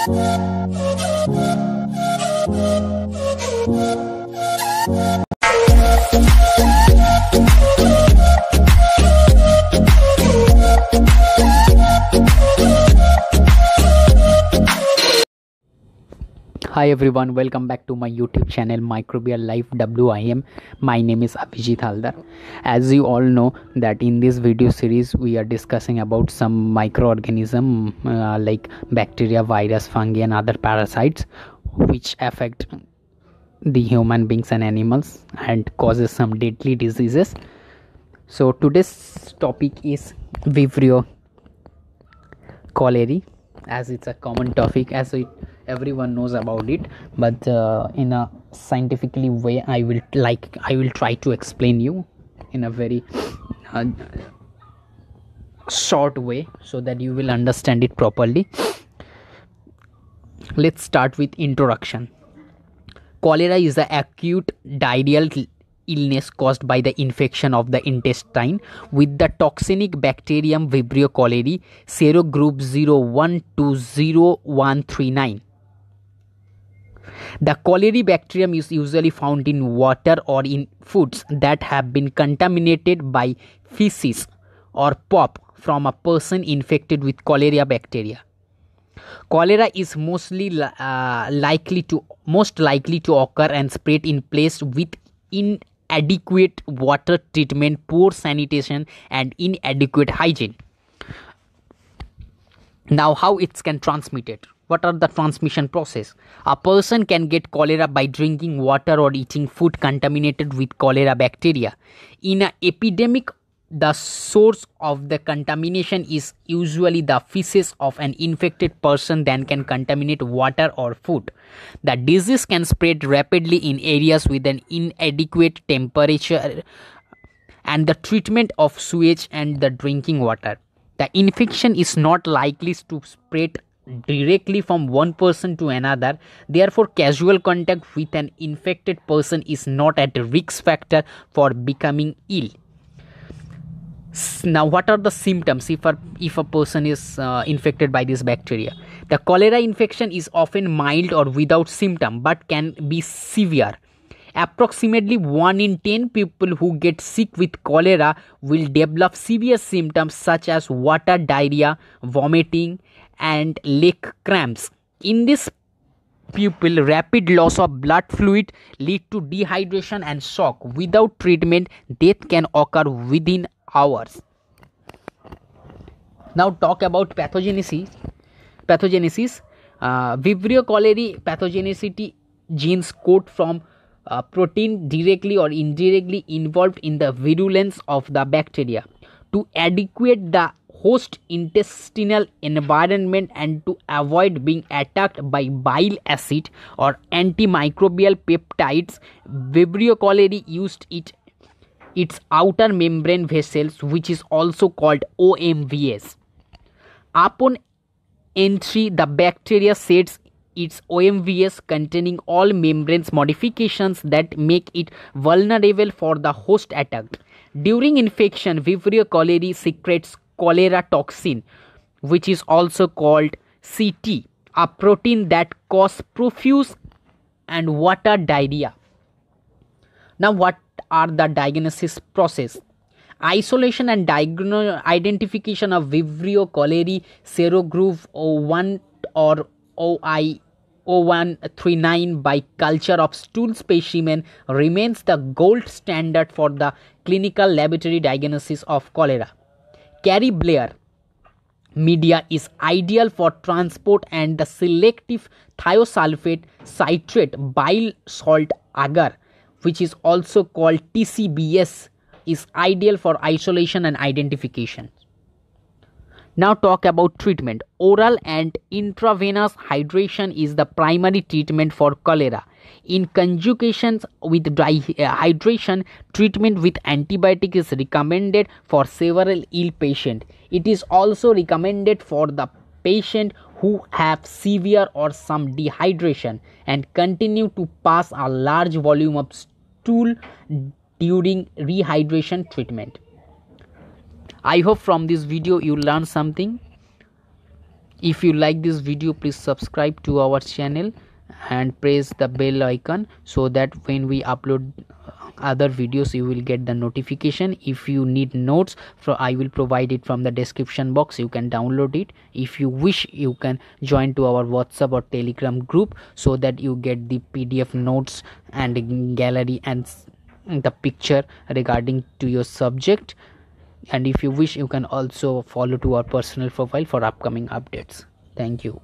Hi everyone, welcome back to my YouTube channel Microbial Life WIM. My name is Abhijit Haldar. As you all know that in this video series we are discussing about some microorganism like bacteria, virus, fungi and other parasites which affect the human beings and animals and causes some deadly diseases. So today's topic is Vibrio cholerae, as it's a common topic, everyone knows about it, but in a scientifically way I will try to explain you in a very short way so that you will understand it properly. Let's start with introduction. Cholera is the acute diarrheal illness caused by the infection of the intestine with the toxinic bacterium Vibrio cholerae, serogroup 01200139. The cholerae bacterium is usually found in water or in foods that have been contaminated by feces or pop from a person infected with cholera bacteria. Cholera is most likely to occur and spread in places with inadequate water treatment, poor sanitation and inadequate hygiene. Now, how it can transmit it? What are the transmission process? A person can get cholera by drinking water or eating food contaminated with cholera bacteria. In an epidemic, the source of the contamination is usually the feces of an infected person that can contaminate water or food. The disease can spread rapidly in areas with an inadequate temperature and the treatment of sewage and the drinking water. The infection is not likely to spread directly from one person to another. Therefore, casual contact with an infected person is not at a risk factor for becoming ill. Now, what are the symptoms if a person is infected by this bacteria? The cholera infection is often mild or without symptom but can be severe. Approximately 1 in 10 people who get sick with cholera will develop severe symptoms such as water diarrhea, vomiting and leg cramps. In this people, rapid loss of blood fluid lead to dehydration and shock. Without treatment, death can occur within hours. Now talk about pathogenesis. Vibrio cholerae pathogenicity genes code from protein directly or indirectly involved in the virulence of the bacteria. To adequate the host intestinal environment and to avoid being attacked by bile acid or antimicrobial peptides, Vibrio cholerae used its outer membrane vessels, which is also called OMVs. Upon entry, the bacteria sets its OMVs containing all membranes modifications that make it vulnerable for the host attack. During infection, Vibrio cholerae secretes cholera toxin, which is also called CT, a protein that causes profuse and water diarrhea. Now, what are the diagnosis process? Isolation and identification of Vibrio cholerae serogroup 01 or OI0139 by culture of stool specimen remains the gold standard for the clinical laboratory diagnosis of cholera. Carrie-Blair media is ideal for transport, and the selective thiosulfate citrate bile salt agar, which is also called TCBS, is ideal for isolation and identification. Now talk about treatment. Oral and intravenous hydration is the primary treatment for cholera. In conjunction with hydration, treatment with antibiotic is recommended for several ill patients. It is also recommended for the patient who have severe or some dehydration and continue to pass a large volume of stool during rehydration treatment. I hope from this video you learned something. If you like this video, please subscribe to our channel and press the bell icon so that when we upload other videos you will get the notification. If you need notes, I will provide it from the description box. You can download it. If you wish, you can join to our WhatsApp or Telegram group so that you get the PDF notes and gallery and the picture regarding to your subject. And if you wish, you can also follow to our personal profile for upcoming updates. Thank you.